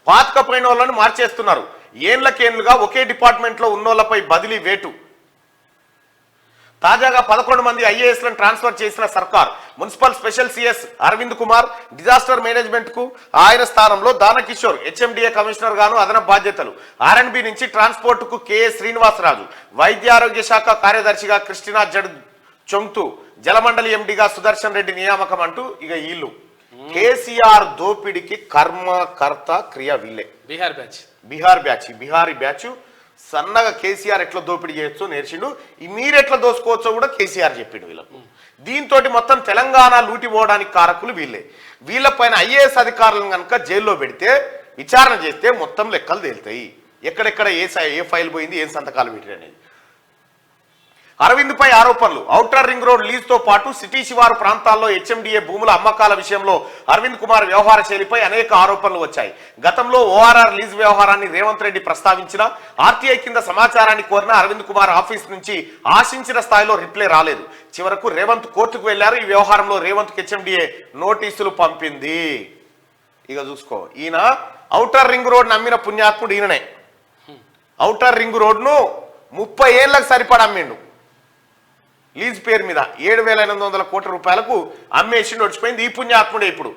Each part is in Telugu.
పాతకపోయిన వాళ్ళను మార్చేస్తున్నారు. ఏళ్లకేళ్లుగా ఒకే డిపార్ట్మెంట్లో ఉన్నోళ్లపై బదిలీ వేటు. తాజాగా 11 మంది ఐఏఎస్లను ట్రాన్స్ఫర్ చేసిన సర్కార్. Municipal special CS Arvind Kumar disaster management కు ఆయన స్థానంలో దానకిషోర్ హెచ్ఎండిఏ కమిషనర్ గాను అదనపు బాధ్యతలు. ఆర్ఎండ్బి నుంచి ట్రాన్స్పోర్ట్ కు కెఎస్ శ్రీనివాసరాజు, వైద్య ఆరోగ్య శాఖ కార్యదర్శిగా క్రిస్టినా జడ్ చొంగ్తు, జలమండలి ఎండిగా సుదర్శన్ రెడ్డి నియామకం అంటూ ఇక వీళ్ళు కేసీఆర్ దోపిడికి కర్త క్రియ వీళ్ళే. బిహారీ బ్యాచ్ సన్నగా కేసీఆర్ ఎట్లా దోపిడీ చేయొచ్చో నేర్చిండు. మీరెట్లా దోసుకోవచ్చో కూడా కేసీఆర్ చెప్పిండు వీళ్ళకు. దీంతో మొత్తం తెలంగాణ లూటిపోవడానికి కారకులు వీళ్ళే. వీళ్ళపైన ఐఏఎస్ అధికారులను కనుక జైల్లో పెడితే విచారణ చేస్తే మొత్తం లెక్కలు తేలుతాయి. ఎక్కడెక్కడ ఏ ఫైల్ పోయింది, ఏం సంతకాలు పెట్టింది అనేది. అరవింద్ పై ఆరోపణలు. ఔటర్ రింగ్ రోడ్ లీజ్ తో పాటు సిటీ శివారు ప్రాంతాల్లో హెచ్ఎండిఏ భూముల అమ్మకాల విషయంలో అరవింద్ కుమార్ వ్యవహార శైలిపై అనేక ఆరోపణలు వచ్చాయి. గతంలో ఓఆర్ఆర్ లీజ్ వ్యవహారాన్ని రేవంత్ రెడ్డి ప్రస్తావించిన ఆర్టీఐ కింద సమాచారాన్ని కోరిన అరవింద్ కుమార్ ఆఫీస్ నుంచి ఆశించిన స్థాయిలో రిప్లై రాలేదు. చివరకు రేవంత్ కోర్టుకు వెళ్లారు. ఈ వ్యవహారంలో రేవంత్ హెచ్ఎండిఏ నోటీసులు పంపింది. ఇక చూసుకో, ఈయన ఔటర్ రింగ్ రోడ్ నమ్మిన పుణ్యాత్ముడు ఈయననే. ఔటర్ రింగ్ రోడ్ ను 30 ఏళ్లకు సరిపడా అమ్మిండు. లీజ్ పేరు మీద 7,800 కోట్ల రూపాయలకు అమ్మేసి నడిచిపోయింది ఈ పుణ్యాత్ముడే. ఇప్పుడు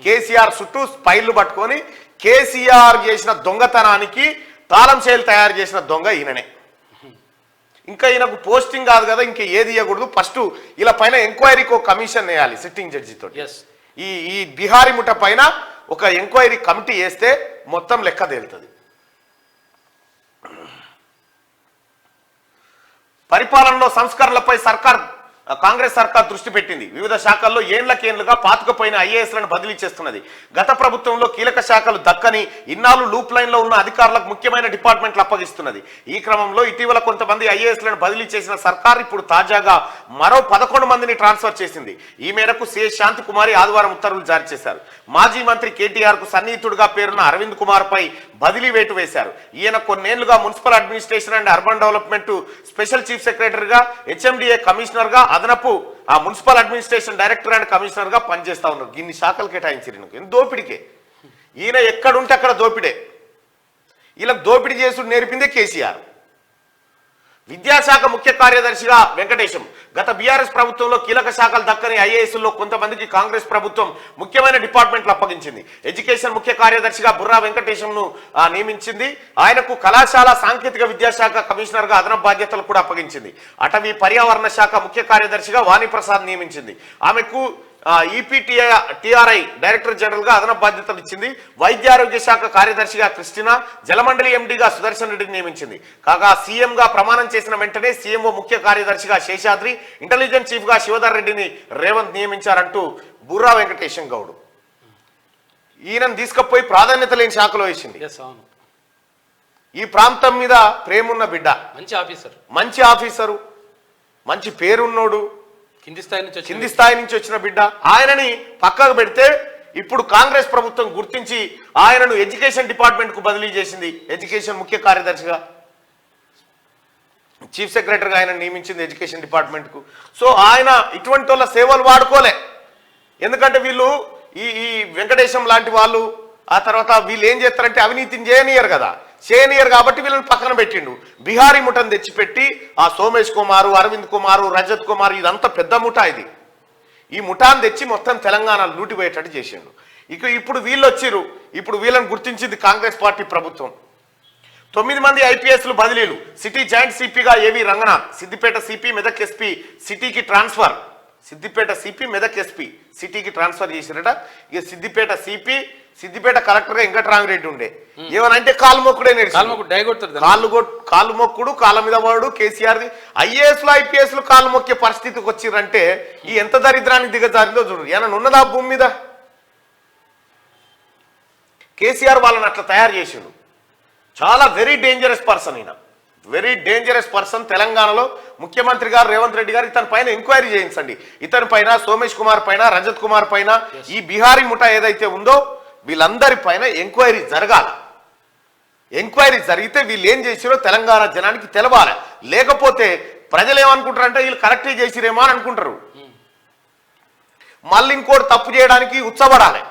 కేసీఆర్ చుట్టూ స్పైళ్లు పట్టుకొని కేసీఆర్ చేసిన దొంగతనానికి తాళం చేలు తయారు చేసిన దొంగ ఈయననే. ఇంకా ఈయనకు పోస్టింగ్ కాదు కదా, ఇంకా ఏది ఇవ్వకూడదు. ఫస్ట్ ఇలా పైన ఎంక్వైరీకి ఒక కమిషన్ వేయాలి సిట్టింగ్ జడ్జితో. ఈ బిహారీ ముఠ పైన ఒక ఎంక్వైరీ కమిటీ వేస్తే మొత్తం లెక్క తేలుతుంది. పరిపాలనలో సంస్కరణలపై కాంగ్రెస్ సర్కార్ దృష్టి పెట్టింది. వివిధ శాఖల్లో ఏళ్లకేళ్లుగా పాతుకుపోయిన ఐఏఎస్లను బదిలీ చేస్తున్నది. గత ప్రభుత్వంలో కీలక శాఖలు దక్కని ఇన్నాళ్ళు లూప్ లైన్ లో ఉన్న అధికారులకు ముఖ్యమైన డిపార్ట్మెంట్లు అప్పగిస్తున్నది. ఈ క్రమంలో ఇటీవల కొంతమంది ఐఏఎస్లను బదిలీ చేసిన సర్కార్ ఇప్పుడు తాజాగా మరో 11 మందిని ట్రాన్స్ఫర్ చేసింది. ఈ మేరకు సిఎస్ శాంతికుమారి ఆదివారం ఉత్తర్వులు జారీ చేశారు. మాజీ మంత్రి కేటీఆర్ కు సన్నిహితుడుగా పేరున్న అరవింద్ కుమార్ పై బదిలీ వేటు వేశారు. ఈయన కొన్నేళ్లుగా municipal administration and urban development special chief సెక్రటరీగా, హెచ్ఎండిఏ కమిషనర్ గా, అదనపు municipal administration director and commissioner గా పనిచేస్తా ఉన్నారు. ఇన్ని శాఖలు కేటాయించారు. దోపిడికే ఈయన ఎక్కడుంటే అక్కడ దోపిడే. ఇలా దోపిడీ చేసుడు నేర్పిందే కేసీఆర్. విద్యాశాఖ ముఖ్య కార్యదర్శిగా వెంకటేశం. గత బీఆర్ఎస్ ప్రభుత్వంలో కీలక శాఖలు దక్కని ఐఏఎస్లో కొంతమందికి కాంగ్రెస్ ప్రభుత్వం ముఖ్యమైన డిపార్ట్మెంట్లు అప్పగించింది. ఎడ్యుకేషన్ ముఖ్య కార్యదర్శిగా బుర్రా వెంకటేశంను నియమించింది. ఆయనకు కళాశాల సాంకేతిక విద్యాశాఖ కమిషనర్ గా అదనపు బాధ్యతలు కూడా అప్పగించింది. అటవీ పర్యావరణ శాఖ ముఖ్య కార్యదర్శిగా వాణిప్రసాద్ నియమించింది. ఆమెకు ఈపీటీఆర్ఐ డైరెక్టర్ జనరల్ గా అదనపు బాధ్యతలు ఇచ్చింది. వైద్యారోగ్య శాఖ కార్యదర్శిగా క్రిస్టినా, జలమండలి ఎండిగా సుదర్శన్ రెడ్డిని నియమించింది. కాగా సీఎం గా ప్రమాణం చేసిన వెంటనే సీఎంఓ ముఖ్య కార్యదర్శిగా శేషాద్రి, ఇంటెలిజెన్స్ చీఫ్ గా శివధర్ రెడ్డిని రేవంత్ నియమించారంటూ బుర్రా వెంకటేశం గౌడ్ ఈయనను తీసుకుపోయి ప్రాధాన్యత లేని శాఖలో వేసింది. ఈ ప్రాంతం మీద ప్రేమున్న బిడ్డ, మంచి ఆఫీసరు, మంచి పేరున్నోడు, కింది స్థాయి నుంచి వచ్చిన బిడ్డ. ఆయనని పక్కకు పెడితే ఇప్పుడు కాంగ్రెస్ ప్రభుత్వం గుర్తించి ఆయనను ఎడ్యుకేషన్ డిపార్ట్మెంట్ కు బదిలీ చేసింది. ఎడ్యుకేషన్ ముఖ్య కార్యదర్శిగా, చీఫ్ సెక్రటరీగా ఆయన నియమించింది ఎడ్యుకేషన్ డిపార్ట్మెంట్ కు. సో ఆయన ఇటువంటి వాళ్ళ సేవలు వాడుకోలే. ఎందుకంటే వీళ్ళు ఈ వెంకటేశం లాంటి వాళ్ళు, ఆ తర్వాత వీళ్ళు ఏం చేస్తారంటే అవినీతిని చేయనియరు కదా, చేయనియరు కాబట్టి వీళ్ళని పక్కన పెట్టిండు. బిహారీ ముఠను తెచ్చిపెట్టి ఆ సోమేష్ కుమారు, అరవింద్ కుమారు, రజత్ కుమార్, ఇదంతా పెద్ద ముఠా. ఈ ముఠాను తెచ్చి మొత్తం తెలంగాణ లూటిపోయేటట్టు చేసిండు. ఇప్పుడు వీళ్ళు వచ్చిర్రు. ఇప్పుడు వీళ్ళని గుర్తించింది కాంగ్రెస్ పార్టీ ప్రభుత్వం. 9 మంది ఐపీఎస్లు బదిలీలు. సిటీ జాయింట్ సిపిగా ఏవి రంగనాథ్, సిద్దిపేట సిపి, మెదక్ ఎస్పీ సిటీకి transfer. Siddipet CP, Medak SP సిటీకి ట్రాన్స్ఫర్ చేసిరట. ఇక సిద్దిపేట సిపి, సిద్దిపేట కలెక్టర్ గా వెంకటరామిరెడ్డి ఉండే. ఏమనంటే కాలు మొక్కుడే కాళ్ళు మొక్కుడు, కాళ్ళ మీద వాడు కేసీఆర్ది. ఐఏఎస్లు ఐపీఎస్లు కాళ్ళు మొక్కే పరిస్థితికి వచ్చిరంటే ఈ ఎంత దరిద్రానికి దిగజారిందో చూడు. ఏమన్నా ఉన్నదా భూమి మీద? కేసీఆర్ వాళ్ళని అట్లా తయారు చేసిండు. చాలా వెరీ డేంజరస్ పర్సన్ ఈయన, వెరీ డేంజరస్ పర్సన్. తెలంగాణలో ముఖ్యమంత్రి గారు రేవంత్ రెడ్డి గారు ఇతని పైన ఎంక్వైరీ చేయించండి. ఇతని పైన, సోమేష్ కుమార్ పైన, రజత్ కుమార్ పైన, ఈ బిహారీ ముఠా ఏదైతే ఉందో వీళ్ళందరి పైన ఎంక్వైరీ జరగాల. ఎంక్వైరీ జరిగితే వీళ్ళు ఏం చేసిరో తెలంగాణ జనానికి తెలవాలి. లేకపోతే ప్రజలు ఏమనుకుంటారంటే వీళ్ళు కరెక్టే చేసిరేమో అని అనుకుంటారు. మళ్ళీ ఇంకోటి తప్పు చేయడానికి ఉత్సపడాలి.